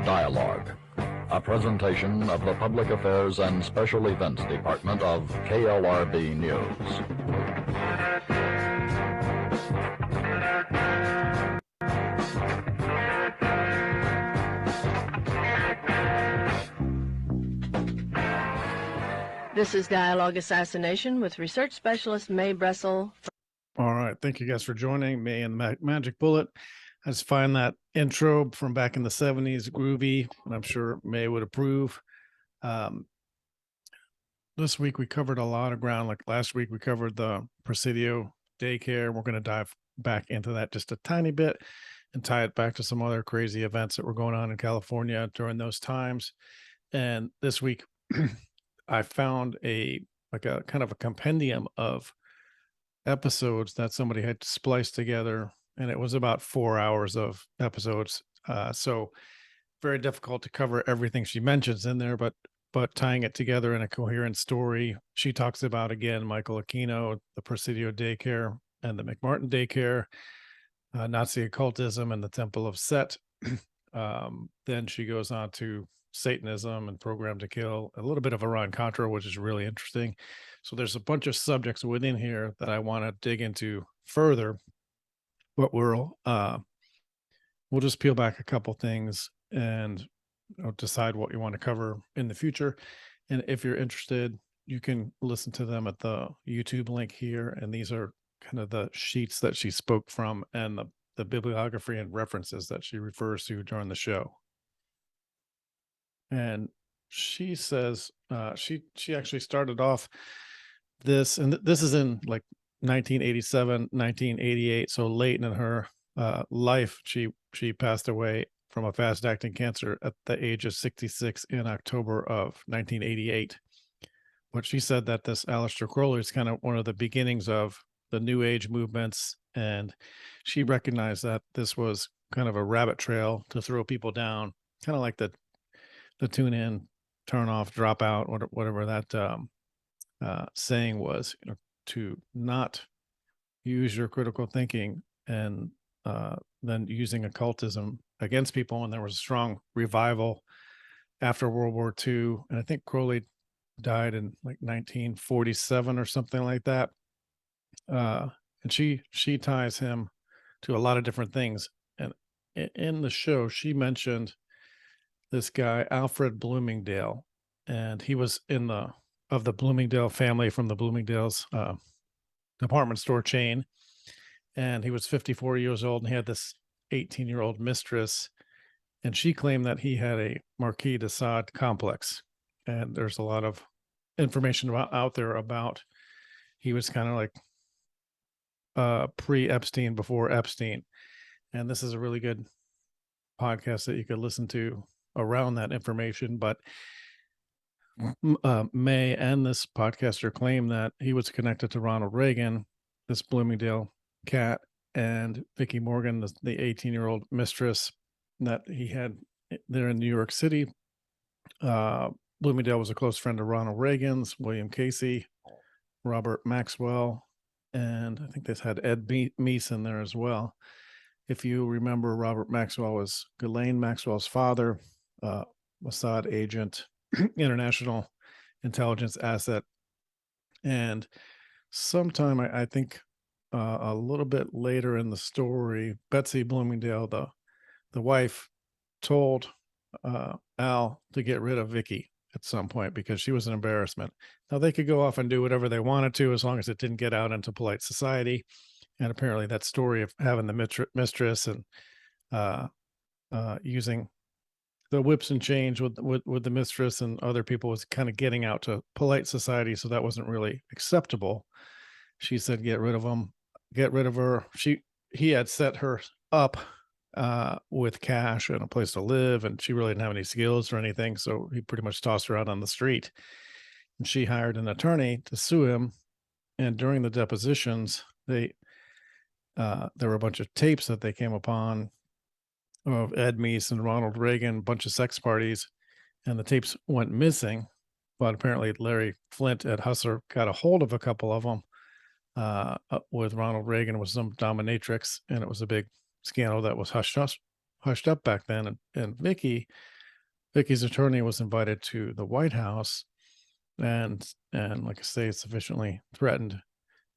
Dialogue, a presentation of the Public Affairs and Special Events Department of KLRB News. This is Dialogue Assassination with research specialist Mae Bressel. All right. Thank you guys for joining me and the Magic Bullet. I just find that intro from back in the 70s groovy, and I'm sure Mae would approve. This week we covered a lot of ground. Like last week we covered the Presidio daycare. We're going to dive back into that just a tiny bit and tie it back to some other crazy events that were going on in California during those times. And this week I found a kind of a compendium of episodes that somebody had spliced together, and it was about 4 hours of episodes. So very difficult to cover everything she mentions in there, but tying it together in a coherent story. She talks about, again, Michael Aquino, the Presidio daycare and the Mcmartin daycare, Nazi occultism and the Temple of Set. Then she goes on to Satanism and Program to Kill, a little bit of Iran-Contra, which is really interesting. So there's a bunch of subjects within here that I want to dig into further, but we'll just peel back a couple things and decide what you want to cover in the future. And if you're interested, you can listen to them at the YouTube link here. And these are kind of the sheets that she spoke from and the bibliography and references that she refers to during the show. And she says she actually started off this, and this is in like 1987, 1988, so late in her life. She passed away from a fast-acting cancer at the age of 66 in October of 1988. But she said that this Aleister Crowley is kind of one of the beginnings of the New Age movements, and she recognized that this was kind of a rabbit trail to throw people down, kind of like the tune in, turn off, drop out, whatever that saying was, to not use your critical thinking and then using occultism against people. And there was a strong revival after World War II. And I think Crowley died in like 1947 or something like that. And she ties him to a lot of different things. And in the show, she mentioned this guy, Alfred Bloomingdale, and he was of the Bloomingdale family from the Bloomingdale's department store chain. And he was 54 years old, and he had this 18-year-old mistress, and she claimed that he had a Marquis de Sade complex. And there's a lot of information out there about he was kind of like pre-Epstein, before Epstein. And this is a really good podcast that you could listen to around that information. But Mae and this podcaster claim that he was connected to Ronald Reagan, this Bloomingdale cat, and Vicki Morgan, the 18-year-old mistress that he had there in New York City. Bloomingdale was a close friend of Ronald Reagan's, William Casey, Robert Maxwell, and I think they had Ed Meese in there as well. If you remember, Robert Maxwell was Ghislaine Maxwell's father, Mossad agent, international intelligence asset. And sometime, I think a little bit later in the story, Betsy Bloomingdale, the wife, told Al to get rid of Vicki at some point because she was an embarrassment. Now, they could go off and do whatever they wanted to as long as it didn't get out into polite society. And apparently that story of having the mistress and using the whips and chains with the mistress and other people was kind of getting out to polite society. So that wasn't really acceptable. She said, get rid of him, get rid of her. He had set her up with cash and a place to live, and she really didn't have any skills or anything. So he pretty much tossed her out on the street. And she hired an attorney to sue him. And during the depositions, there were a bunch of tapes that they came upon of Ed Meese and Ronald Reagan, a bunch of sex parties, and the tapes went missing. but apparently Larry Flint at Hustler got a hold of a couple of them with Ronald Reagan with some dominatrix, and it was a big scandal that was hushed up back then. And Vicky's attorney was invited to the White House, and like I say, sufficiently threatened,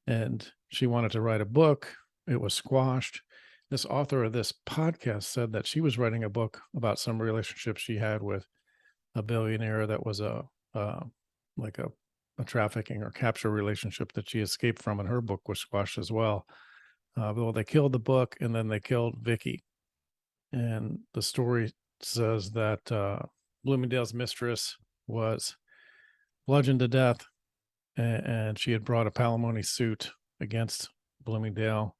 and she wanted to write a book. It was squashed. This author of this podcast said that she was writing a book about some relationship she had with a billionaire that was like a trafficking or capture relationship that she escaped from, and her book was squashed as well. Well, they killed the book, and then they killed Vicky. And the story says that Bloomingdale's mistress was bludgeoned to death, and she had brought a palimony suit against Bloomingdale.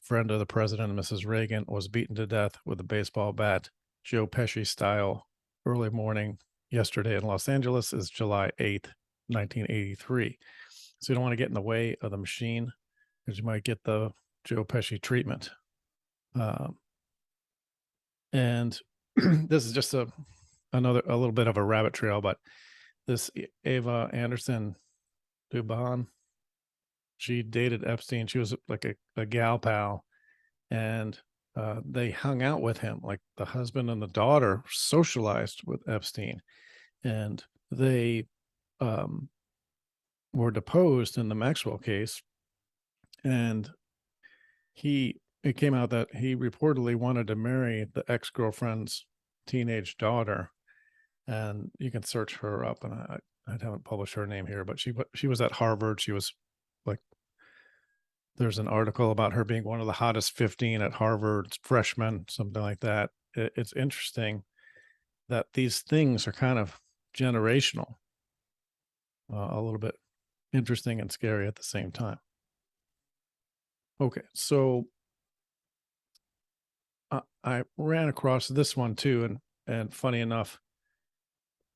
Friend of the president and Mrs. Reagan was beaten to death with a baseball bat, Joe Pesci style, early morning yesterday in Los Angeles is July 8th, 1983. So you don't want to get in the way of the machine because you might get the Joe Pesci treatment. And this is just a little bit of a rabbit trail, but this Ava Anderson Dubon, she dated Epstein. She was like a gal pal, and they hung out with him. Like the husband and the daughter socialized with Epstein, and they were deposed in the Maxwell case. And it came out that he reportedly wanted to marry the ex-girlfriend's teenage daughter, and you can search her up. And I haven't published her name here, but she was at Harvard. She was like, there's an article about her being one of the hottest 15 at Harvard, freshman, something like that. It's interesting that these things are kind of generational, a little bit interesting and scary at the same time. Okay, so I ran across this one too, and funny enough,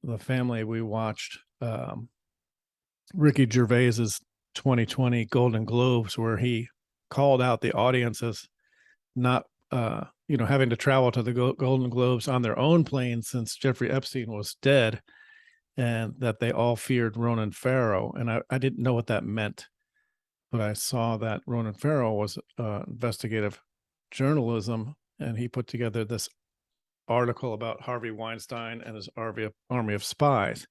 the family we watched Ricky Gervais's 2020 Golden Globes, where he called out the audience as not having to travel to the Golden Globes on their own plane since Jeffrey Epstein was dead, and that they all feared Ronan Farrow. And I didn't know what that meant, but I saw that Ronan Farrow was investigative journalism, and he put together this article about Harvey Weinstein and his army of spies.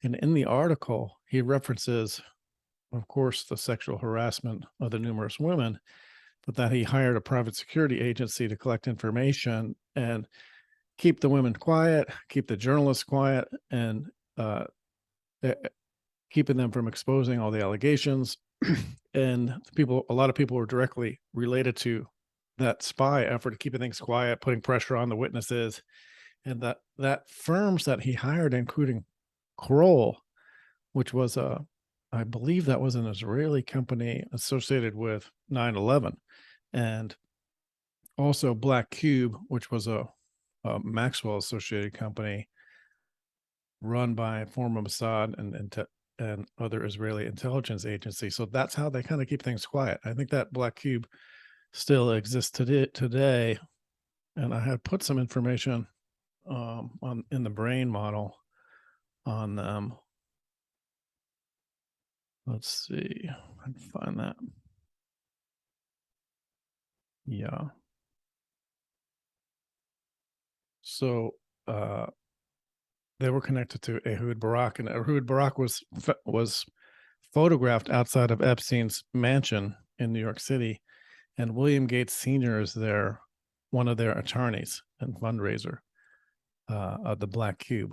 And in the article, he references, of course, the sexual harassment of the numerous women, but that he hired a private security agency to collect information and keep the women quiet, keep the journalists quiet, and keeping them from exposing all the allegations. And a lot of people were directly related to that spy effort, keeping things quiet, putting pressure on the witnesses, and that firms that he hired, including Kroll, which was I believe that was an Israeli company associated with 9/11, and also Black Cube, which was a Maxwell associated company run by former Mossad and other Israeli intelligence agencies. So that's how they kind of keep things quiet. I think that Black Cube still exists today, and I had put some information in the brain model on them. Let's see, I can find that. Yeah. So they were connected to Ehud Barak, and Ehud Barak was photographed outside of Epstein's mansion in New York City, and William Gates Sr. is one of their attorneys and fundraiser of the Black Cube.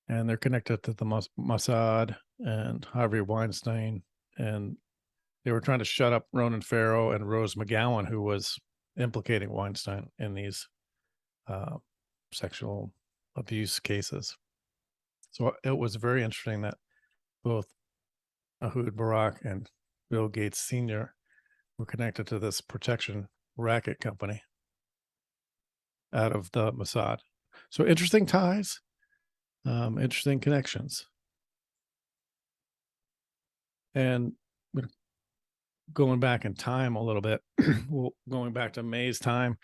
And they're connected to the Mossad and Harvey Weinstein, and they were trying to shut up Ronan Farrow and Rose McGowan, who was implicating Weinstein in these sexual abuse cases. So it was very interesting that both Ehud Barak and Bill Gates Sr. were connected to this protection racket company out of the Mossad. So interesting ties, interesting connections. And going back in time a little bit, going back to May's time,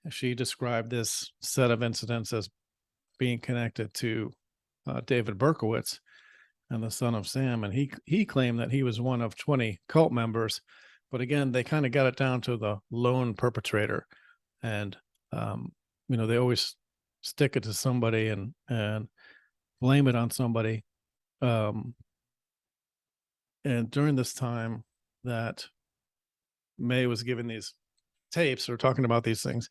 she described this set of incidents as being connected to David Berkowitz, and the son of Sam, and he claimed that he was one of 20 cult members, but again, they kind of got it down to the lone perpetrator, and they always stick it to somebody and blame it on somebody. Um, and during this time that May was giving these tapes or talking about these things,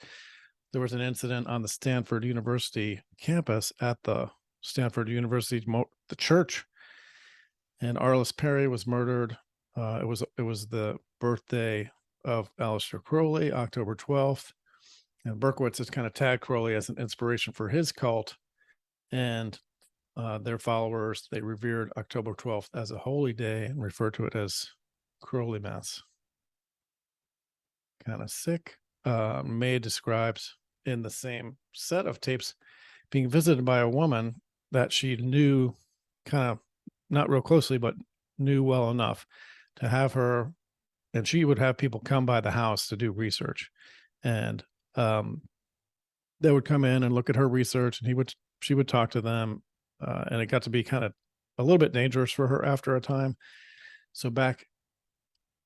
there was an incident on the Stanford University campus at the Stanford University, the church, and Arles Perry was murdered. It was the birthday of Aleister Crowley, October 12th, and Berkowitz has kind of tagged Crowley as an inspiration for his cult, and their followers, they revered October 12th as a holy day and referred to it as Crowley Mass. Kind of sick. May describes in the same set of tapes being visited by a woman that she knew kind of not real closely, but knew well enough to have her, and she would have people come by the house to do research. And they would come in and look at her research, and she would talk to them. And it got to be kind of a little bit dangerous for her after a time. So back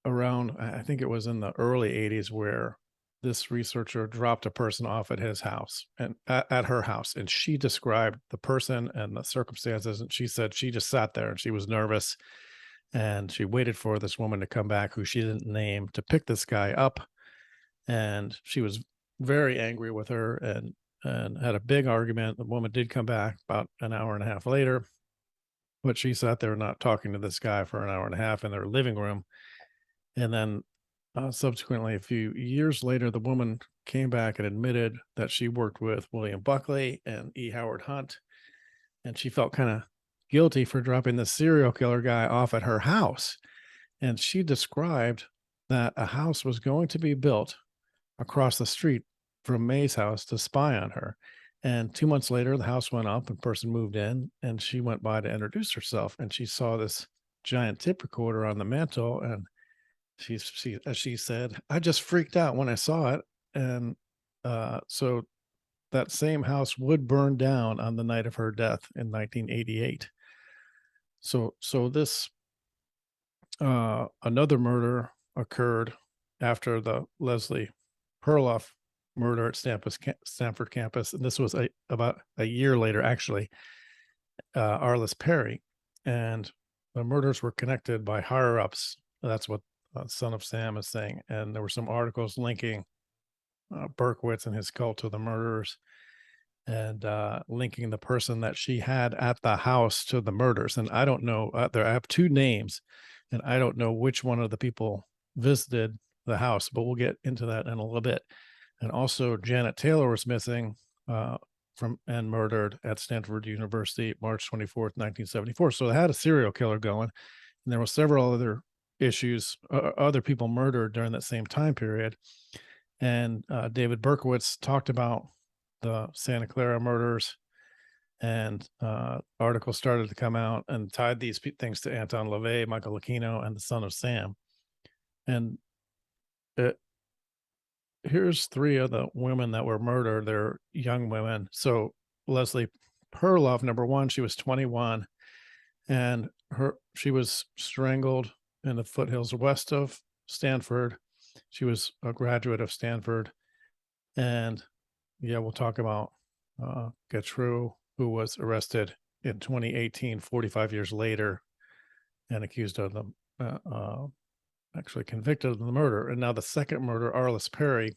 around, I think it was in the early 80s, where this researcher dropped a person off at his house and at her house, and she described the person and the circumstances, and she said she just sat there and she was nervous, and she waited for this woman to come back, who she didn't name, to pick this guy up, and she was very angry with her and had a big argument. The woman did come back about an hour and a half later, but she sat there not talking to this guy for an hour and a half in their living room. And then subsequently, a few years later, the woman came back and admitted that she worked with William Buckley and E. Howard Hunt, and she felt kind of guilty for dropping the serial killer guy off at her house. And she described that a house was going to be built across the street from May's house to spy on her. And 2 months later, the house went up and person moved in, and she went by to introduce herself, and she saw this giant tape recorder on the mantle, and as she said, I just freaked out when I saw it. And so that same house would burn down on the night of her death in 1988. So this another murder occurred after the Leslie Perloff murder at Stanford campus, and this was about a year later, actually. Arles Perry, and the murders were connected by higher ups. That's what Son of Sam is saying, and there were some articles linking Berkowitz and his cult to the murders, and linking the person that she had at the house to the murders. And I don't know, I have two names, and I don't know which one of the people visited the house, but we'll get into that in a little bit. And also, Janet Taylor was missing and murdered at Stanford University, March 24th, 1974. So they had a serial killer going, and there were several other issues, other people murdered during that same time period. And David Berkowitz talked about the Santa Clara murders, and articles started to come out and tied these things to Anton LaVey, Michael Aquino, and the Son of Sam. And here's three of the women that were murdered. They're young women. So Leslie Perloff, number one, she was 21, and she was strangled in the foothills west of Stanford. She was a graduate of Stanford. And yeah, we'll talk about Gautreaux, who was arrested in 2018, 45 years later, and accused of the actually convicted of the murder. And now the second murder, Arles Perry,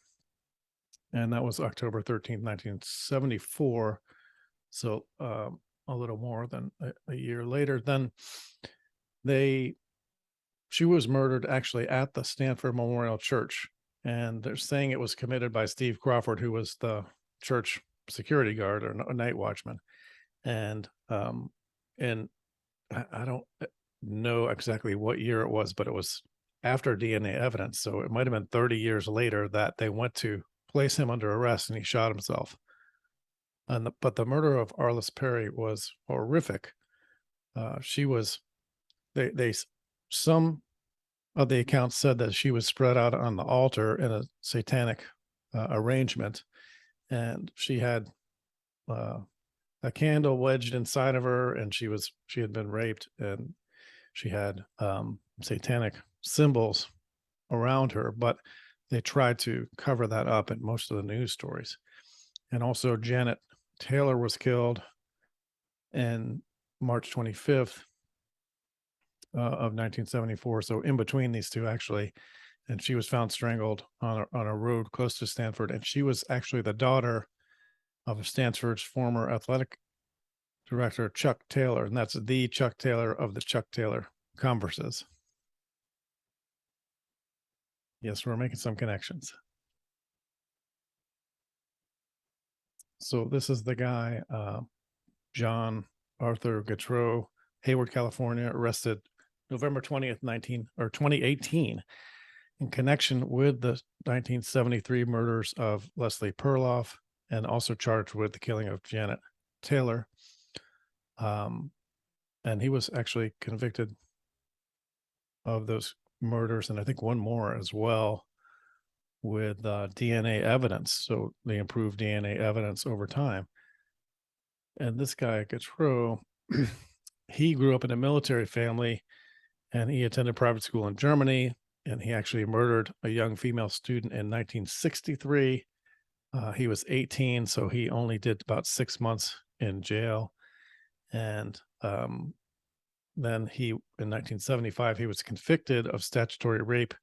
and that was October 13th, 1974. So a little more than a year later. Then she was murdered actually at the Stanford Memorial Church, and they're saying it was committed by Steve Crawford, who was the church security guard or a night watchman. And I don't know exactly what year it was, but it was after DNA evidence. So it might have been 30 years later that they went to place him under arrest, and he shot himself. But the murder of Arles Perry was horrific. Some of the accounts said that she was spread out on the altar in a satanic arrangement, and she had, I a candle wedged inside of her, and she had been raped, and she had satanic symbols around her, but they tried to cover that up in most of the news stories. And also Janet Taylor was killed in March 25th of 1974. So in between these two, actually, and she was found strangled on a road close to Stanford. And she was actually the daughter of Stanford's former athletic director, Chuck Taylor. And that's the Chuck Taylor of the Chuck Taylor Converses. Yes, we're making some connections. So this is the guy, John Arthur Gautreaux, Hayward, California, arrested November 20th, 2018, in connection with the 1973 murders of Leslie Perloff, and also charged with the killing of Janet Taylor. And he was actually convicted of those murders, and I think one more as well, with DNA evidence. So they improved DNA evidence over time. And this guy, Gautreaux, he grew up in a military family, and he attended private school in Germany, and he actually murdered a young female student in 1963. He was 18, so he only did about 6 months in jail. And then in 1975, he was convicted of statutory rape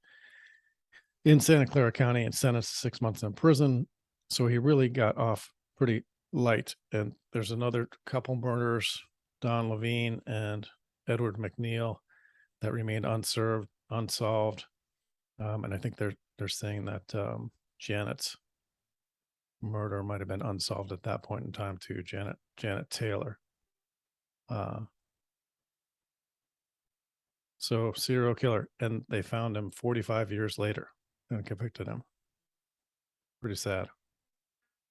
in Santa Clara County and sentenced to 6 months in prison. So he really got off pretty light. And there's another couple murders, Don Levine and Edward Mcneil, that remained unsolved. And I think they're saying that Janet's murder might have been unsolved at that point in time too, Janet Taylor. So serial killer, and they found him 45 years later and convicted him. Pretty sad.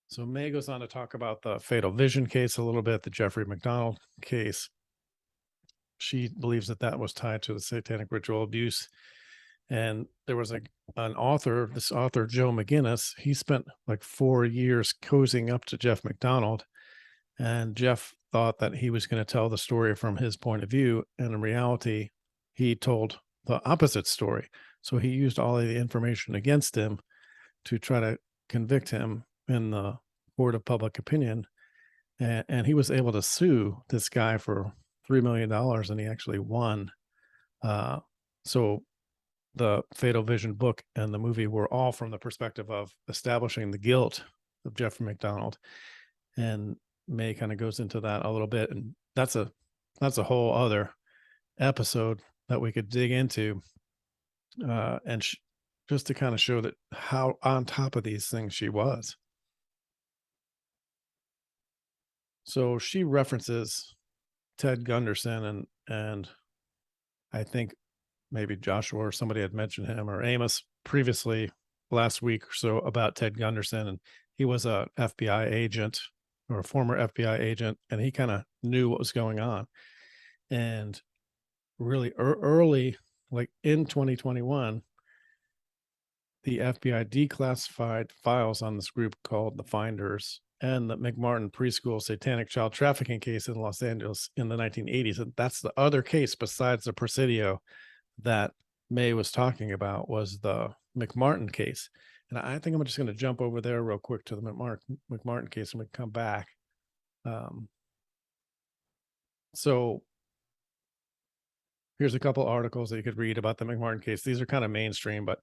So May goes on to talk about the Fatal Vision case a little bit, the Jeffrey McDonald case. She believes that was tied to the satanic ritual abuse. And there was an author, this author, Joe McGinnis. He spent like 4 years cozying up to Jeff McDonald. And Jeff thought that he was going to tell the story from his point of view. And in reality, he told the opposite story. So he used all of the information against him to try to convict him in the court of public opinion. And he was able to sue this guy for $3 million, and he actually won. So the Fatal Vision book and the movie were all from the perspective of establishing the guilt of Jeffrey McDonald. And May kind of goes into that a little bit. And that's a whole other episode that we could dig into. And just to kind of show that how on top of these things she was. So she references Ted Gunderson, and I think maybe Joshua or somebody had mentioned him, or Amos previously last week or so, about Ted Gunderson. And he was a FBI agent, or a former FBI agent, and he kind of knew what was going on. And really early, like in 2021, the FBI declassified files on this group called the Finders and the Mcmartin preschool satanic child trafficking case in Los Angeles in the 1980s. And that's the other case besides the Presidio that May was talking about, was the Mcmartin case. And I think I'm just going to jump over there real quick to the Mcmartin case, and we come back. So here's a couple articles that you could read about the Mcmartin case. These are kind of mainstream, but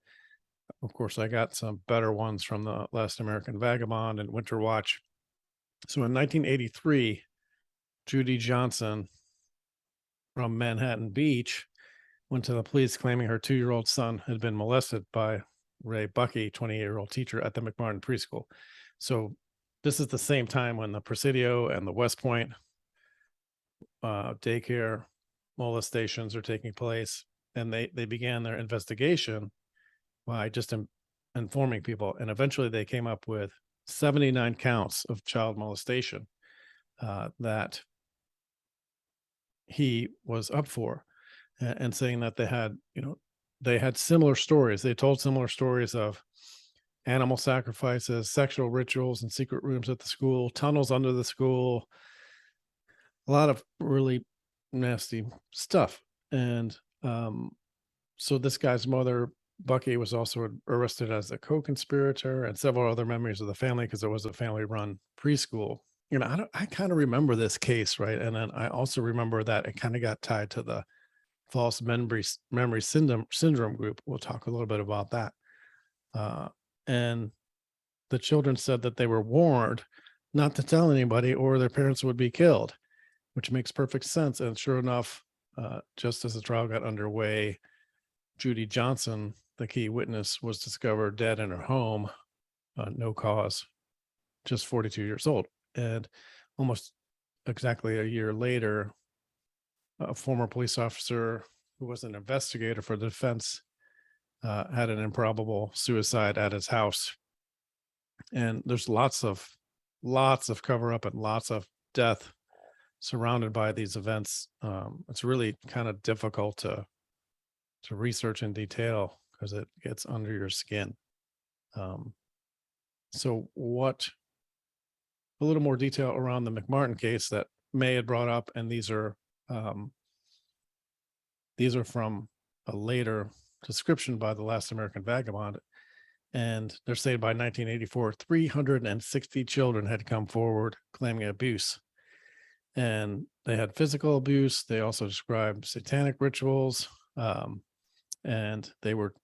of course I got some better ones from the Last American Vagabond and Winter Watch. So in 1983, Judy Johnson from Manhattan Beach went to the police claiming her 2-year-old son had been molested by Ray Bucky, 28-year-old teacher at the Mcmartin preschool. So this is the same time when the Presidio and the West Point daycare molestations are taking place, and they began their investigation by just informing people, and eventually they came up with 79 counts of child molestation that he was up for, and saying that they had similar stories. They told similar stories of animal sacrifices, sexual rituals in secret rooms at the school, tunnels under the school, a lot of really nasty stuff. And so this guy's mother, Bucky, was also arrested as a co-conspirator, and several other members of the family, because it was a family-run preschool. I kind of remember this case, right? And then I also remember that it kind of got tied to the false memory syndrome group. We'll talk a little bit about that. And the children said that they were warned not to tell anybody or their parents would be killed, which makes perfect sense. And sure enough, just as the trial got underway, Judy Johnson, the key witness, was discovered dead in her home, no cause, just 42 years old. And almost exactly a year later, a former police officer who was an investigator for the defense had an improbable suicide at his house. And there's lots of cover up and lots of death surrounded by these events. It's really kind of difficult to research in detail because it gets under your skin. So a little more detail around the Mcmartin case that May had brought up, and these are from a later description by the Last American Vagabond. And they're saying by 1984, 360 children had come forward claiming abuse. And they had physical abuse. They also described satanic rituals. And they were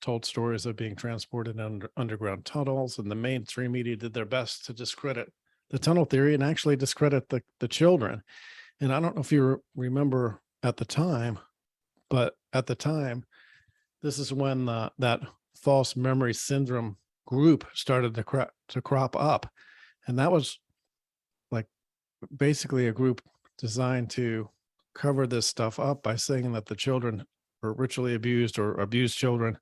told stories of being transported in underground tunnels. And the mainstream media did their best to discredit the tunnel theory and actually discredit the children. And I don't know if you remember at the time, but at the time, this is when that false memory syndrome group started to crop up. And that was like basically a group designed to cover this stuff up by saying that the children were ritually abused or abused children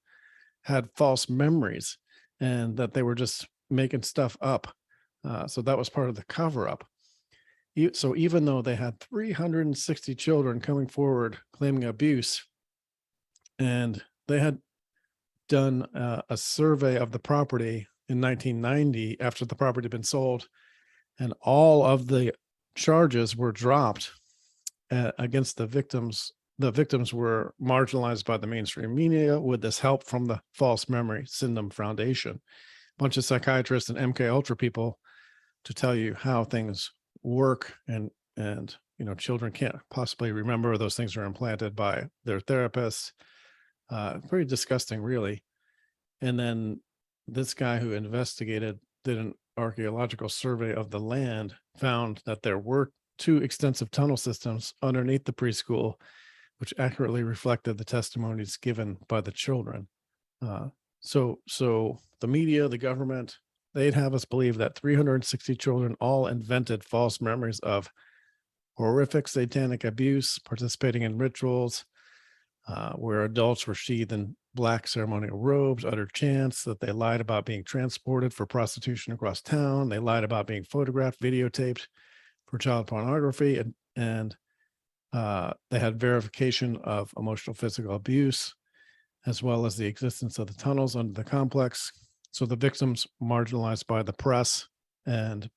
had false memories and that they were just making stuff up. So that was part of the cover up. So even though they had 360 children coming forward claiming abuse, and they had done a survey of the property in 1990 after the property had been sold, and all of the charges were dropped against the victims. The victims were marginalized by the mainstream media with this help from the False Memory Syndrome Foundation. A bunch of psychiatrists and MK Ultra people to tell you how things work, and children can't possibly remember. Those things are implanted by their therapists. Pretty disgusting, really. And then this guy who investigated did an archaeological survey of the land, found that there were 2 extensive tunnel systems underneath the preschool, which accurately reflected the testimonies given by the children. So the media, the government, they'd have us believe that 360 children all invented false memories of horrific satanic abuse, participating in rituals, where adults were sheathed in black ceremonial robes, uttered chants, that they lied about being transported for prostitution across town. They lied about being photographed, videotaped for child pornography, and they had verification of emotional physical abuse, as well as the existence of the tunnels under the complex. So the victims marginalized by the press, and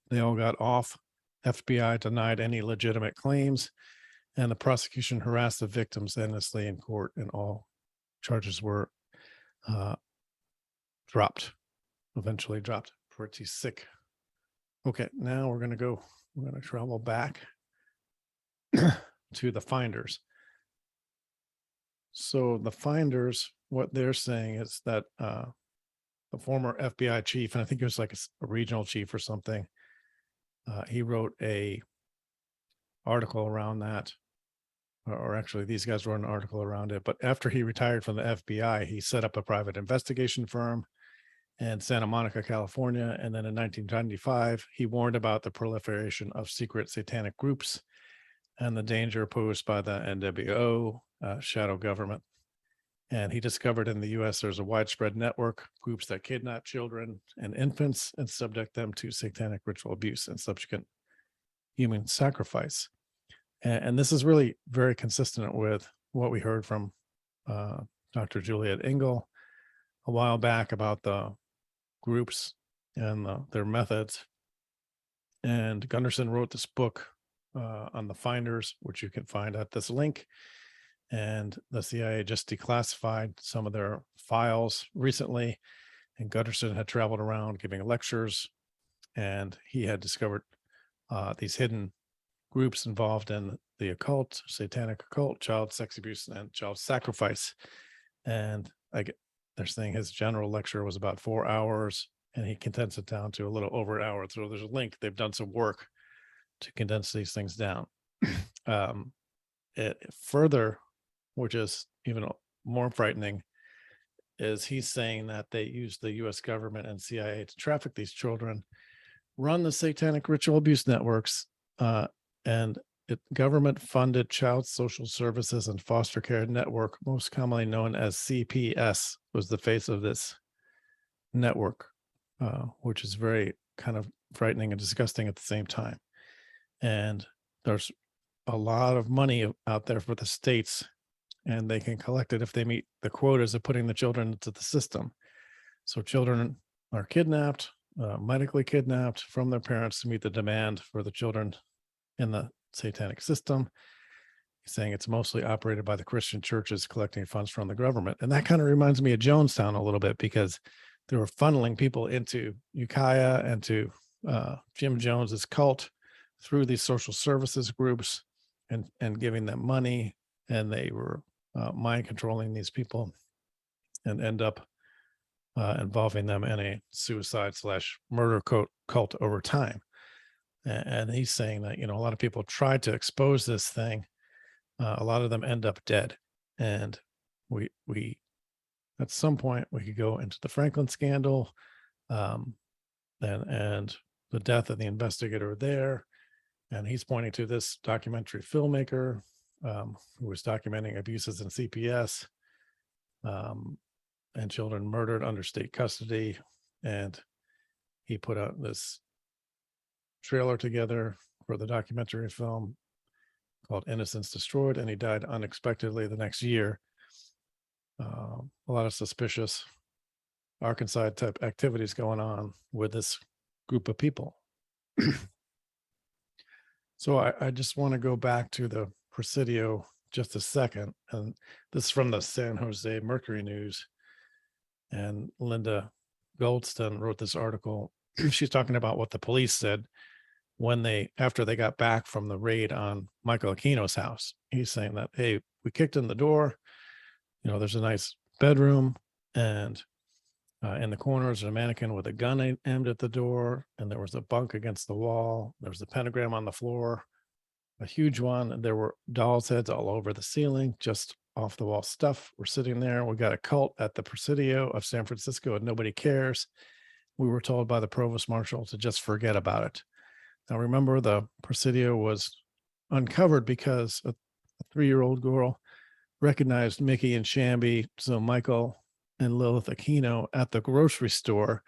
they all got off. FBI denied any legitimate claims, and the prosecution harassed the victims endlessly in court, and all charges were eventually dropped. Pretty sick. Okay, now we're going to travel back to the finders. So the finders, what they're saying is that the former FBI chief, and I think it was like a regional chief or something, he wrote a article around that, or actually these guys wrote an article around it. But after he retired from the FBI, he set up a private investigation firm in Santa Monica, California. And then in 1995, he warned about the proliferation of secret satanic groups and the danger posed by the NWO, shadow government. And he discovered in the US there's a widespread network, groups that kidnap children and infants and subject them to satanic ritual abuse and subsequent human sacrifice. And this is really very consistent with what we heard from Dr. Juliet Engel a while back about the groups and their methods. And Gunderson wrote this book on the finders, which you can find at this link. And the CIA just declassified some of their files recently. And Gutterson had traveled around giving lectures, and he had discovered these hidden groups involved in the occult, satanic occult, child sex abuse, and child sacrifice. And they're saying his general lecture was about 4 hours, and he condensed it down to a little over an hour. So there's a link. They've done some work to condense these things down. Further, which is even more frightening, is he's saying that they used the U.S. government and CIA to traffic these children, run the satanic ritual abuse networks, and government-funded child social services and foster care network, most commonly known as CPS, was the face of this network, which is very kind of frightening and disgusting at the same time. And there's a lot of money out there for the states, and they can collect it if they meet the quotas of putting the children into the system. So children are kidnapped, medically kidnapped from their parents to meet the demand for the children in the satanic system. He's saying it's mostly operated by the Christian churches collecting funds from the government. And that kind of reminds me of Jonestown a little bit, because they were funneling people into Ukiah and to Jim Jones's cult through these social services groups and giving them money. And they were mind controlling these people and end up involving them in a suicide/murder cult over time. And he's saying that, a lot of people tried to expose this thing. A lot of them end up dead. And we at some point we could go into the Franklin scandal, and the death of the investigator there. And he's pointing to this documentary filmmaker who was documenting abuses in CPS, and children murdered under state custody. And he put out this trailer together for the documentary film called Innocence Destroyed, and he died unexpectedly the next year. A lot of suspicious Arkansas type activities going on with this group of people. So I just want to go back to the Presidio just a second. And this is from the San Jose Mercury News. And Linda Goldston wrote this article. She's talking about what the police said after they got back from the raid on Michael Aquino's house. He's saying that, hey, we kicked in the door. There's a nice bedroom, and in the corner there's a mannequin with a gun aimed at the door, and there was a bunk against the wall. There was a pentagram on the floor, a huge one, and there were dolls' heads all over the ceiling, just off the wall stuff were sitting there. We got a cult at the Presidio of San Francisco, and nobody cares. We were told by the provost marshal to just forget about it. Now, remember, the Presidio was uncovered because a 3-year-old girl recognized Mickey and Shamby, so Michael and Lilith Aquino, at the grocery store,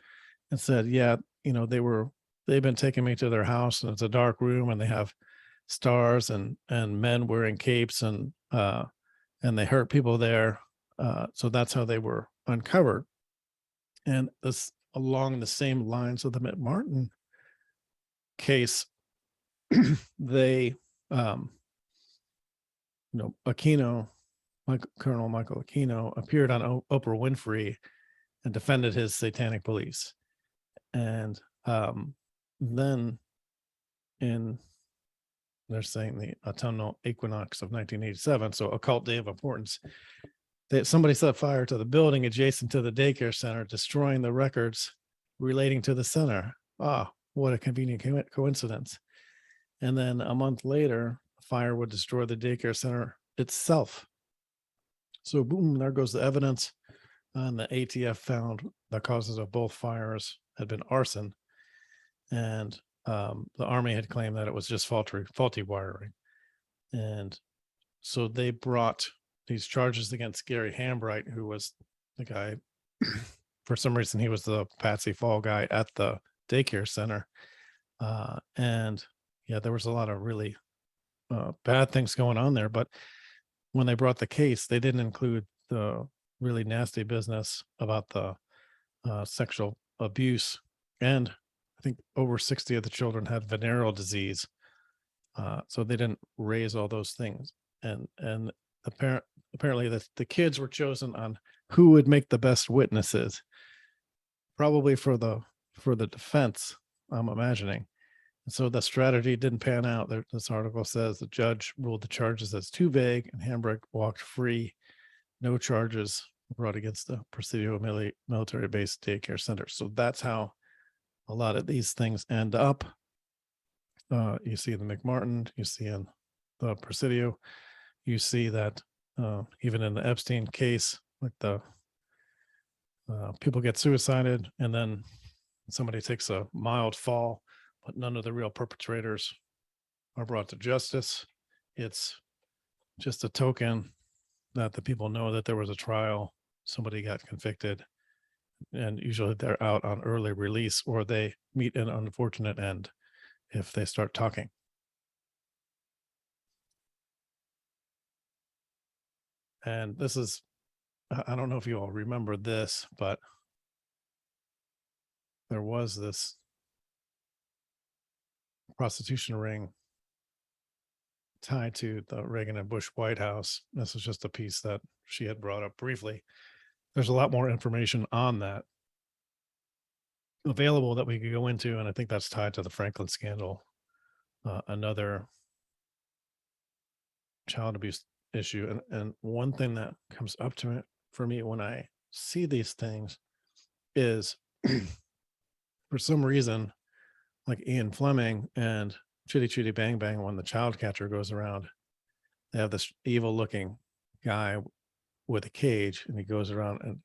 and said, yeah, they've been taking me to their house, and it's a dark room, and they have stars and men wearing capes, and they hurt people there. So that's how they were uncovered. And this, along the same lines of the Mcmartin case, they, Aquino, Colonel Michael Aquino, appeared on Oprah Winfrey and defended his satanic beliefs. And then they're saying the autumnal equinox of 1987, so occult day of importance, that somebody set fire to the building adjacent to the daycare center, destroying the records relating to the center. What a convenient coincidence. And then a month later, fire would destroy the daycare center itself. So boom, there goes the evidence. And the ATF found the causes of both fires had been arson. And the Army had claimed that it was just faulty wiring. And so they brought these charges against Gary Hambright, who was the guy, for some reason, he was the Patsy Fall guy at the daycare center. And yeah, there was a lot of really bad things going on there. But when they brought the case, they didn't include the really nasty business about the sexual abuse. And I think over 60 of the children had venereal disease. So they didn't raise all those things. And apparently the kids were chosen on who would make the best witnesses, probably for the defense, I'm imagining. And so the strategy didn't pan out. This article says the judge ruled the charges as too vague, and Hambrick walked free. No charges brought against the Presidio military base daycare center. So that's how a lot of these things end up. You see the Mcmartin, you see in the Presidio, you see that even in the Epstein case, like the people get suicided and then somebody takes a mild fall, but none of the real perpetrators are brought to justice. It's just a token that the people know that there was a trial, somebody got convicted, and usually they're out on early release, or they meet an unfortunate end if they start talking. And this is, I don't know if you all remember this, but there was this prostitution ring tied to the Reagan and Bush White House. This is just a piece that she had brought up briefly. There's a lot more information on that available that we could go into, and I think that's tied to the Franklin scandal, another child abuse issue. And one thing that comes up to it for me when I see these things is for some reason, like Ian Fleming and Chitty Chitty Bang Bang, when the child catcher goes around, they have this evil looking guy with a cage, and he goes around and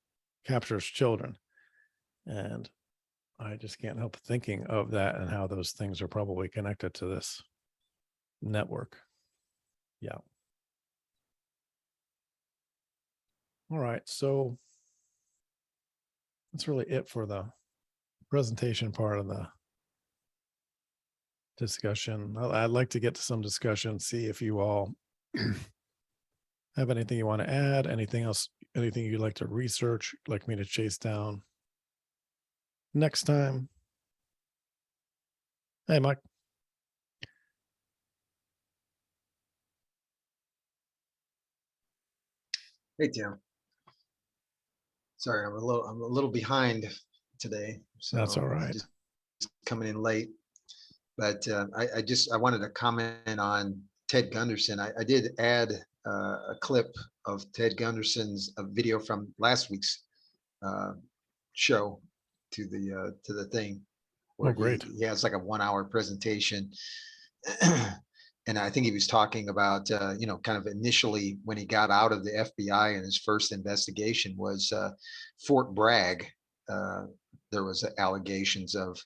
captures children. And I just can't help thinking of that and how those things are probably connected to this network. Yeah. All right. So that's really it for the presentation part of the discussion. I'd like to get to some discussion, see if you all have anything you want to add, anything else, anything you'd like to research, like me to chase down next time. Hey, Mike. Hey, Tim. Sorry, I'm a little behind today. So That's all right. Just coming in late, but I wanted to comment on Ted Gunderson. I did add a clip of Ted Gunderson's video from last week's show to the thing. Oh, great. He has like a 1-hour presentation. And I think he was talking about, kind of initially when he got out of the FBI and his first investigation was Fort Bragg. There was allegations of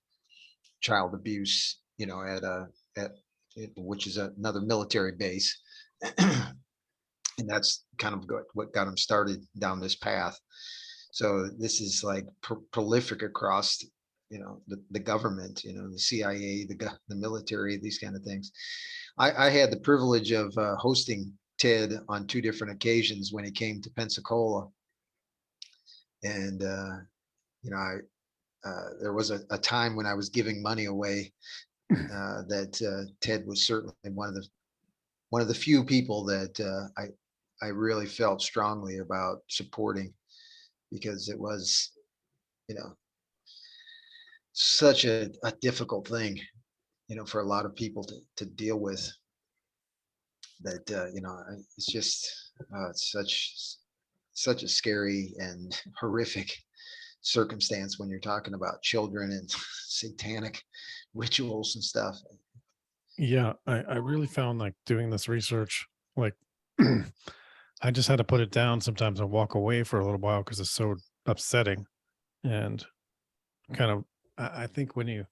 child abuse, at which is another military base. And that's kind of what got him started down this path. So this is like prolific across, the government, the CIA, the military, these kind of things. I had the privilege of hosting Ted on 2 different occasions when he came to Pensacola. And, there was a time when I was giving money away that Ted was certainly one of the few people that I really felt strongly about supporting, because it was, such a difficult thing, for a lot of people to deal with, that, it's just, it's such a scary and horrific circumstance when you're talking about children and satanic rituals and stuff. Yeah, I really found like doing this research, like I just had to put it down sometimes and walk away for a little while because it's so upsetting. And kind of, I think when you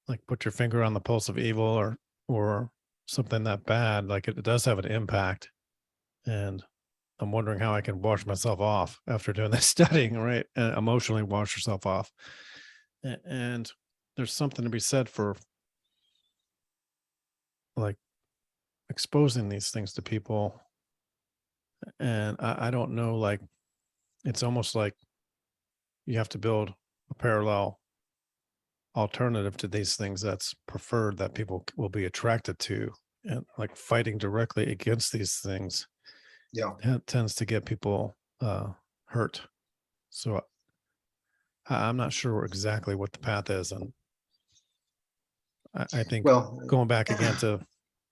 like put your finger on the pulse of evil or something that bad, like it does have an impact. And I'm wondering how I can wash myself off after doing this studying, right? And emotionally wash yourself off. And there's something to be said for like exposing these things to people. And I don't know, like it's almost like you have to build a parallel alternative to these things that's preferred that people will be attracted to, and like fighting directly against these things Yeah. tends to get people hurt. So I'm not sure exactly what the path is, and I think Well, going back again to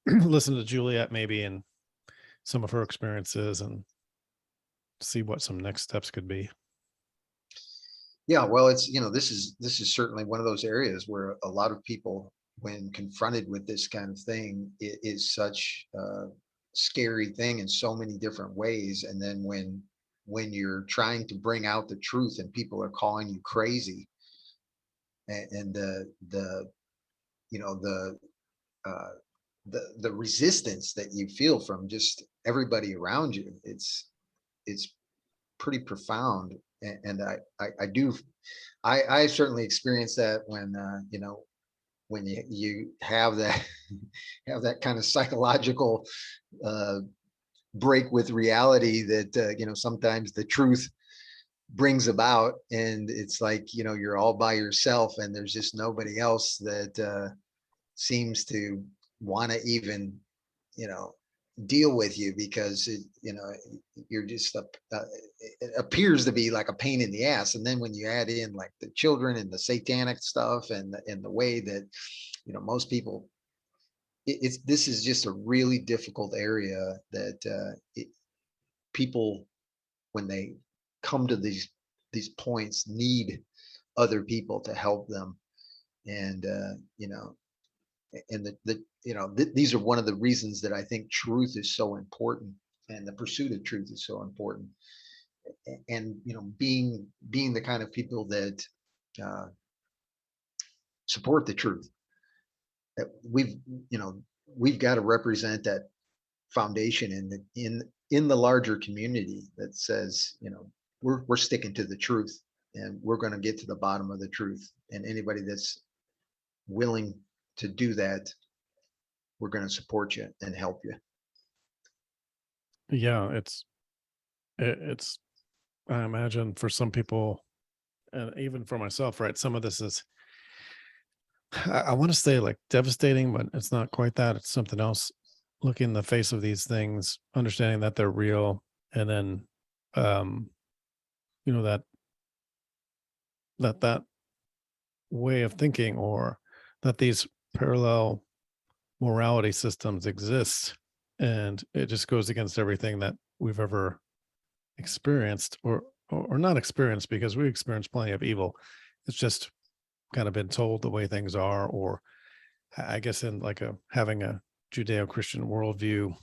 listen to Juliet maybe and some of her experiences and see what some next steps could be. yeah, well, it's, this is certainly one of those areas where a lot of people, when confronted with this kind of thing, it is such a scary thing in so many different ways. And then when you're trying to bring out the truth and people are calling you crazy, and the you know uh, the resistance that you feel from just everybody around you, it's pretty profound. And I certainly experienced that when when you have that have that kind of psychological uh, break with reality that sometimes the truth brings about, and it's like you're all by yourself and there's just nobody else that seems to want to even you know deal with you, because you're just it appears to be like a pain in the ass. And then when you add in like the children and the satanic stuff, and the way that most people, it's this is just a really difficult area that people, when they come to these points, need other people to help them. And and these are one of the reasons that I think truth is so important, and the pursuit of truth is so important. And being the kind of people that uh, support the truth, that we've got to represent that foundation in the larger community that says, we're sticking to the truth, and we're going to get to the bottom of the truth. And anybody that's willing to do that, we're going to support you and help you. Yeah, it's I imagine for some people, and even for myself, right? Some of this is, I want to say like devastating, but it's not quite that. It's something else. Looking in the face of these things, understanding that they're real, and then, um, that that way of thinking, or that these parallel morality systems exist, and it just goes against everything that we've ever experienced, or not experienced, because we experience plenty of evil. It's just kind of been told the way things are, or I guess in like having a Judeo-Christian worldview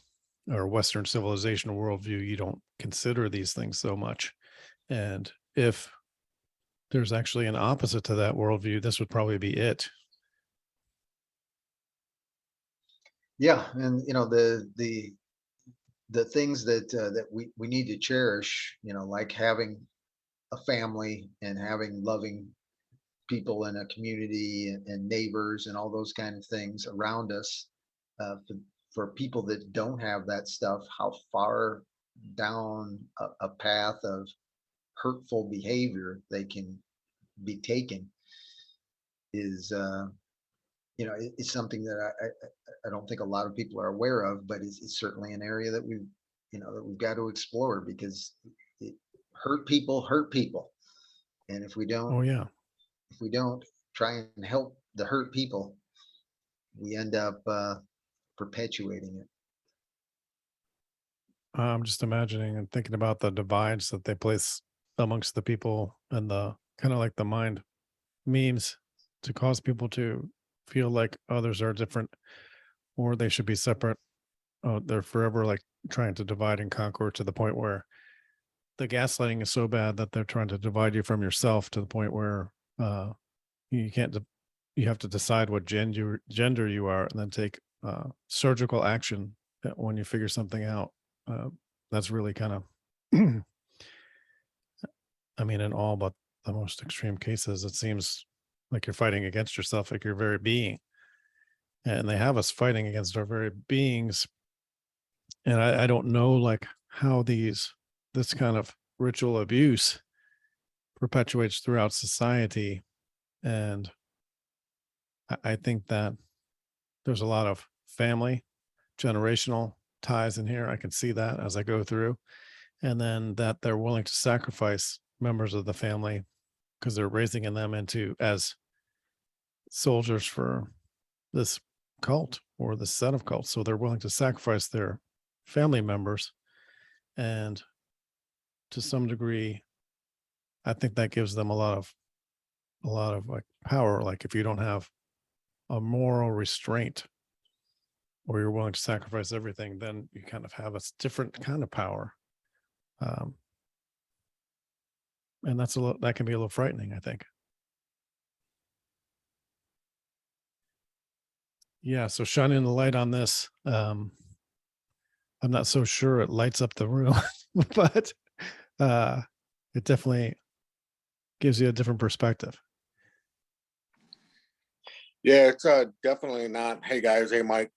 or Western civilization worldview, you don't consider these things so much. And if there's actually an opposite to that worldview, this would probably be it. Yeah, and the things that we need to cherish, like having a family and having loving people in a community, and neighbors and all those kind of things around us. For people that don't have that stuff, how far down a path of hurtful behavior they can be taken is it's something that I don't think a lot of people are aware of, but it's certainly an area that we've got to explore, because it hurt people. And if we Oh don't yeah. try and help the hurt people, we end up perpetuating it. I'm just imagining and thinking about the divides that they place amongst the people, and the kind of like the mind memes to cause people to feel like others are different or they should be separate. Oh, they're forever like trying to divide and conquer, to the point where the gaslighting is so bad that they're trying to divide you from yourself, to the point where you can't you have to decide what gender you are, and then take surgical action when you figure something out. uh, that's really kind of I mean, in all but the most extreme cases, it seems like you're fighting against yourself, like your very being. And they have us fighting against our very beings. And I don't know like how this kind of ritual abuse perpetuates throughout society. And I think that there's a lot of family, generational ties in here. I can see that as I go through. And then that they're willing to sacrifice members of the family because they're raising them into as soldiers for this cult or this set of cults. So they're willing to sacrifice their family members. And to some degree, I think that gives them a lot of like power. Like if you don't have a moral restraint or you're willing to sacrifice everything, then you kind of have a different kind of power. And that can be a little frightening, I think. Yeah, so shining the light on this, I'm not so sure it lights up the room, but it definitely gives you a different perspective. Yeah, it's definitely not. Hey guys, hey Mike.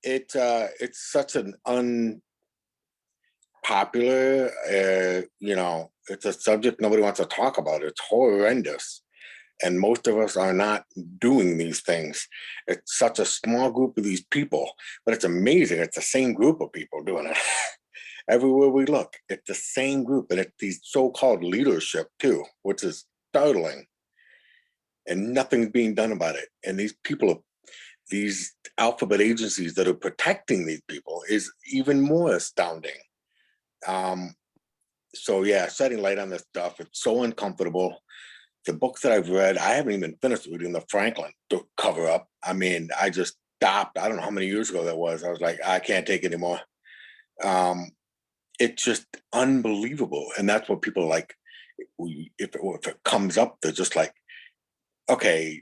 It's such an unpopular, it's a subject nobody wants to talk about. It's horrendous. And most of us are not doing these things. It's such a small group of these people, but it's amazing. It's the same group of people doing it. Everywhere we look, it's the same group, and it's these so-called leadership too, which is startling. And nothing's being done about it. And these people, these alphabet agencies that are protecting these people is even more astounding. So yeah, shedding light on this stuff, it's so uncomfortable. The books that I've read, I haven't even finished reading the Franklin cover up. I mean, I just stopped. I don't know how many years ago that was. I was like, I can't take it anymore. It's just unbelievable. And that's what people like. If it comes up, they're just like, okay,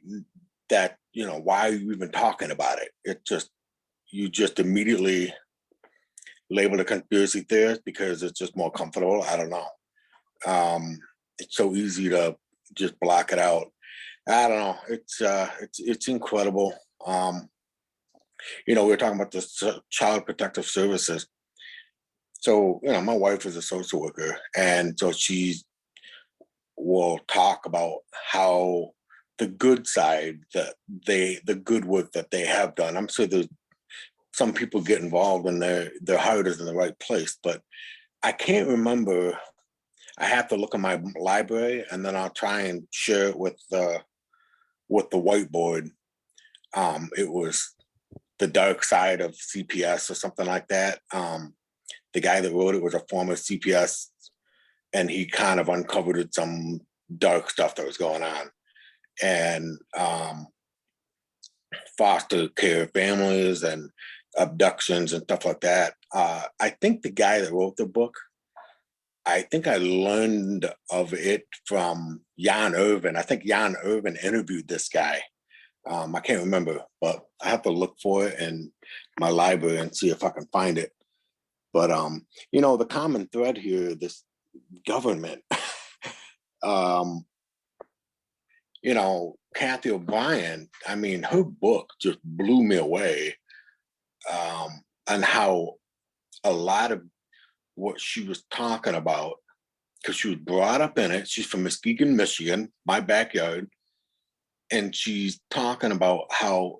that, why are you even talking about it? It just, you just immediately label a conspiracy theorist because it's just more comfortable. I don't know. It's so easy to just block it out. I don't know. It's incredible. We were talking about this child protective services. So, my wife is a social worker, and so she will talk about how the good side, the good work that they have done. I'm sure there's some people get involved and their heart is in the right place, but I can't remember. I have to look at my library and then I'll try and share it with the whiteboard. It was The Dark Side of CPS or something like that. The guy that wrote it was a former CPS, and he kind of uncovered some dark stuff that was going on. And foster care families and abductions and stuff like that. I think the guy that wrote the book, I think I learned of it from Jan Irvin. I think Jan Irvin interviewed this guy. I can't remember, but I have to look for it in my library and see if I can find it. But, the common thread here, this government, Kathy O'Brien, I mean, her book just blew me away on how a lot of what she was talking about, because she was brought up in it. She's from Muskegon, Michigan, my backyard. And she's talking about how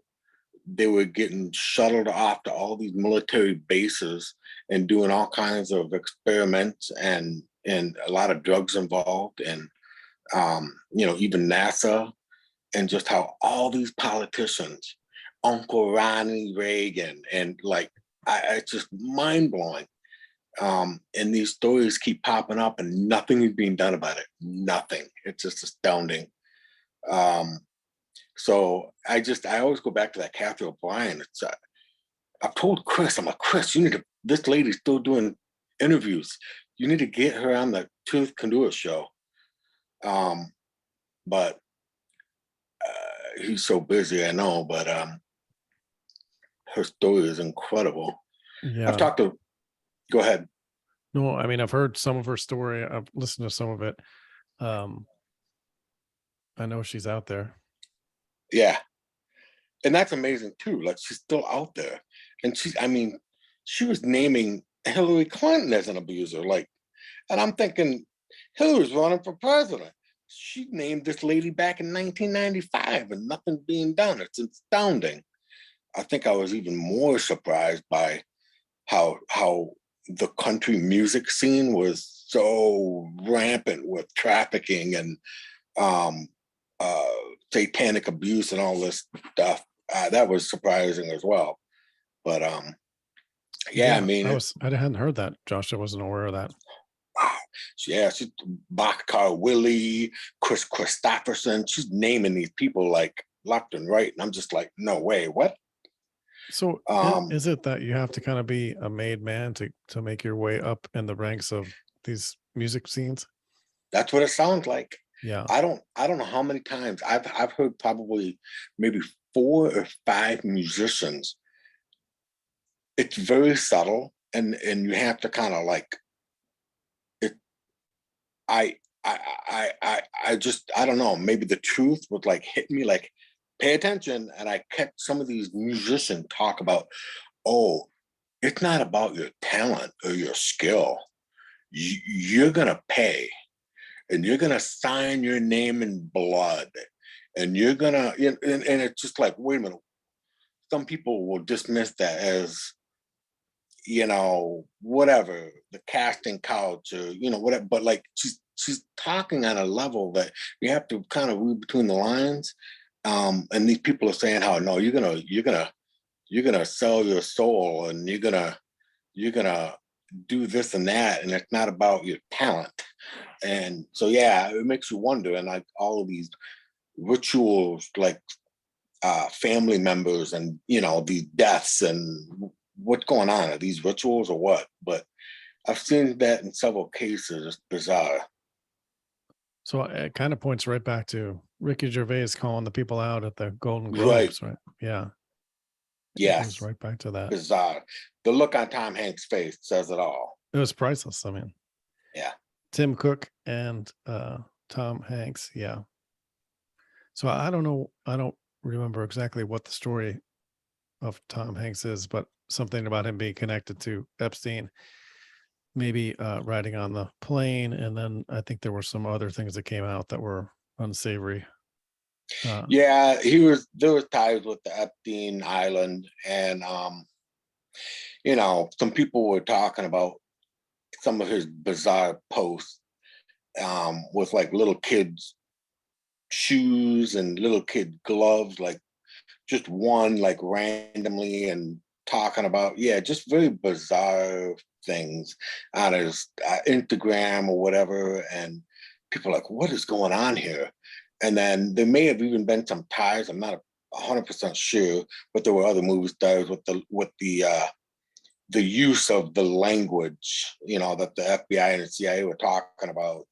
they were getting shuttled off to all these military bases and doing all kinds of experiments and a lot of drugs involved, and even NASA, and just how all these politicians, Uncle Ronnie Reagan, and it's just mind blowing. And these stories keep popping up and nothing is being done about it. Nothing. It's just astounding. So I always go back to that Kathy O'Brien. I've told Chris, I'm like, Chris, this lady's still doing interviews. You need to get her on the Truth Can Do It show. But he's so busy, I know, but her story is incredible. Yeah. Go ahead. No, I mean, I've heard some of her story. I've listened to some of it. I know she's out there. Yeah. And that's amazing too. Like, she's still out there. And she was naming Hillary Clinton as an abuser. And I'm thinking, Hillary's running for president. she named this lady back in 1995 and nothing being done. It's astounding. I think I was even more surprised by how the country music scene was so rampant with trafficking and um, satanic abuse and all this stuff. That was surprising as well. But I mean, I hadn't heard that, Josh. I wasn't aware of that. yeah, she's Boxcar Willie, Chris Christopherson. She's naming these people like left and right, and I'm just like, no way, what? So is it that you have to kind of be a made man to make your way up in the ranks of these music scenes? That's what it sounds like. Yeah. I don't know how many times I've heard probably maybe 4 or 5 musicians. It's very subtle, and you have to kind of like it. I don't know. Maybe the truth would like hit me like, pay attention. And I kept some of these musicians talk about, oh, it's not about your talent or your skill. You're gonna pay, and you're gonna sign your name in blood, and you're gonna and it's just like, wait a minute. Some people will dismiss that as, whatever, the casting couch or whatever. But like she's talking on a level that you have to kind of read between the lines. And these people are saying how, no, you're gonna sell your soul, and you're gonna do this and that, and it's not about your talent. And so yeah, it makes you wonder. And like all of these rituals, like family members, and these deaths, and what's going on, are these rituals or what? But I've seen that in several cases. It's bizarre. So it kind of points right back to Ricky Gervais calling the people out at the Golden Right. Globes, right? Yeah. It Yes, goes right back to that. bizarre. The look on Tom Hanks' face says it all. It was priceless. I mean, Yeah. Tim Cook and Tom Hanks. Yeah. So I don't know. I don't remember exactly what the story of Tom Hanks is, but something about him being connected to Epstein, maybe riding on the plane. And then I think there were some other things that came out that were unsavory. Yeah, there was ties with the Epstein Island, and some people were talking about some of his bizarre posts with like little kids' shoes and little kid gloves, like just one like randomly, and talking about just very bizarre things on his Instagram or whatever. And people are like, what is going on here? And then there may have even been some ties. I'm not 100% sure, but there were other movie stars with the use of the language, that the FBI and the CIA were talking about,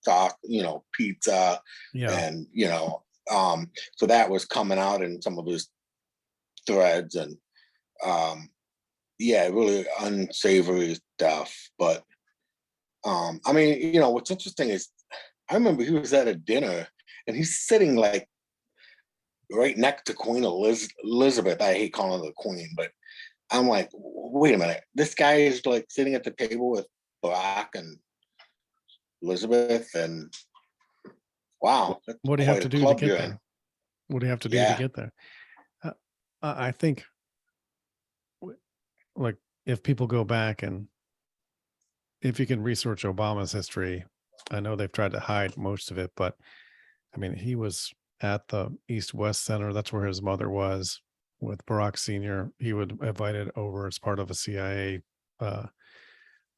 pizza, and so that was coming out in some of his threads, and really unsavory stuff. But I mean, what's interesting is I remember he was at a dinner, and he's sitting like right next to Queen Elizabeth. I hate calling her the Queen, but I'm like, wait a minute, this guy is like sitting at the table with Barack and Elizabeth, and wow, what do you have to do to get there? What do you have to do to Yeah. get there? I think, like, if people go back and if you can research Obama's history, I know they've tried to hide most of it, but I mean, he was at the East-West Center. That's where his mother was with Barack Sr. He was invited over as part of a CIA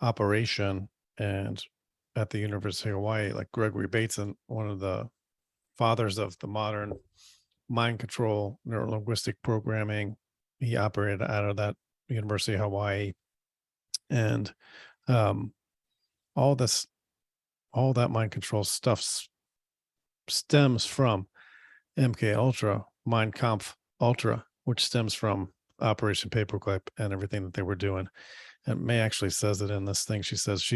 operation. And at the University of Hawaii, like Gregory Bateson, one of the fathers of the modern mind control, neurolinguistic programming, he operated out of that University of Hawaii. And all that mind control stuff stems from MK Ultra, Mein Kampf Ultra, which stems from Operation Paperclip and everything that they were doing. And May actually says it in this thing. She says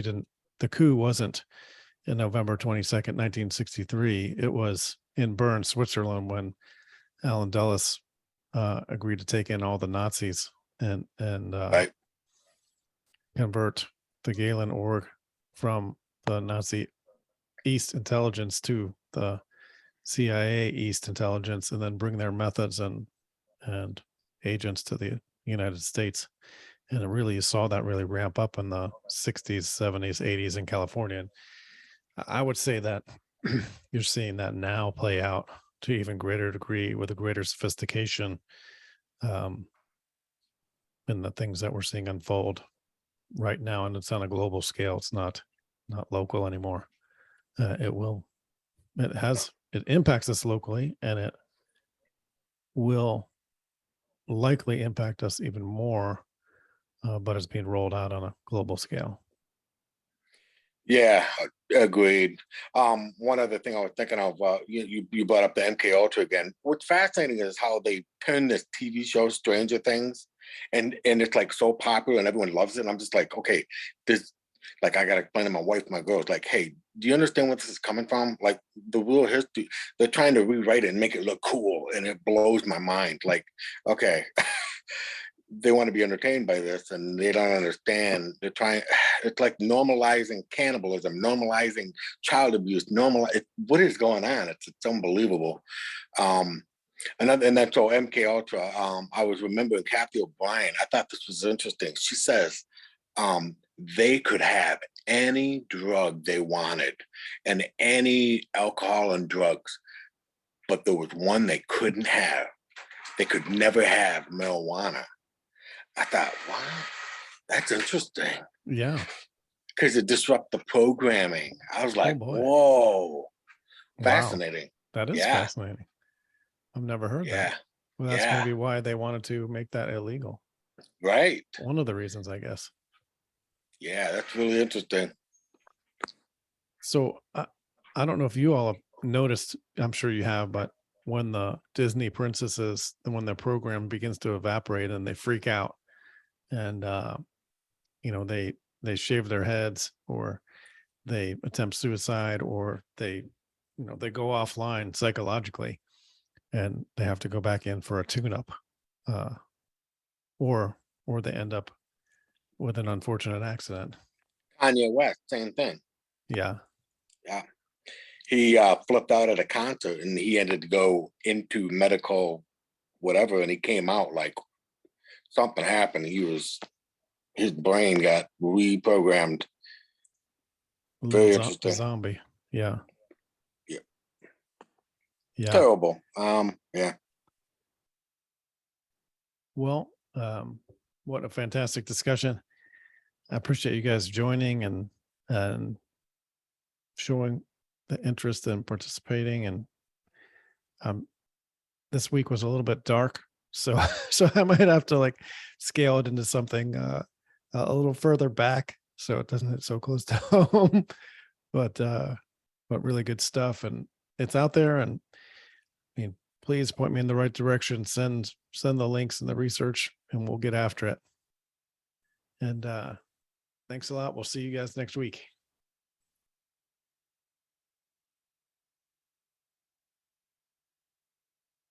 the coup wasn't in November 22nd, 1963. It was in Bern, Switzerland, when Allen Dulles agreed to take in all the Nazis and Right. convert the Gehlen org from the Nazi East intelligence to the CIA East intelligence, and then bring their methods and agents to the United States. And it really, you saw that really ramp up in the 60s, 70s, 80s in California. And I would say that you're seeing that now play out to even greater degree with a greater sophistication in the things that we're seeing unfold right now. And it's on a global scale. It's not local anymore. It impacts us locally, and it will likely impact us even more, but it's being rolled out on a global scale. Yeah, agreed. One other thing I was thinking of, you brought up the MK Ultra again. What's fascinating is how they turn this TV show Stranger Things, and it's like so popular and everyone loves it. And I'm just like, okay, this, like, I gotta explain to my wife, my girls, like, hey, do you understand where this is coming from? Like, the real history, they're trying to rewrite it and make it look cool, and it blows my mind. Like, okay. They want to be entertained by this, and they don't understand. They're trying, it's like normalizing cannibalism, normalizing child abuse, what is going on? It's unbelievable. And that's all MK Ultra. I was remembering Kathy O'Brien. I thought this was interesting. She says they could have any drug they wanted and any alcohol and drugs, but there was one they couldn't have. They could never have marijuana. I thought, wow, that's interesting. Yeah. Because it disrupts the programming. I was like, boy. whoa, fascinating. Wow. That is fascinating. I've never heard that. Well, that's maybe why they wanted to make that illegal. Right. One of the reasons, I guess. Yeah, that's really interesting. So I don't know if you all have noticed, I'm sure you have, but when the Disney princesses, when their program begins to evaporate and they freak out, and they shave their heads, or they attempt suicide, or they go offline psychologically, and they have to go back in for a tune-up, or they end up with an unfortunate accident. Kanye West, same thing. Yeah. He flipped out at a concert, and he had to go into medical whatever, and he came out like something happened. His brain got reprogrammed. Very interesting. Zombie. Yeah. Terrible. Yeah. Well, what a fantastic discussion. I appreciate you guys joining and showing the interest in participating. And this week was a little bit dark, so I might have to scale it into something a little further back, so it doesn't hit so close to home. But really good stuff, and it's out there. And I mean, please point me in the right direction. Send the links and the research, and we'll get after it. And thanks a lot. We'll see you guys next week.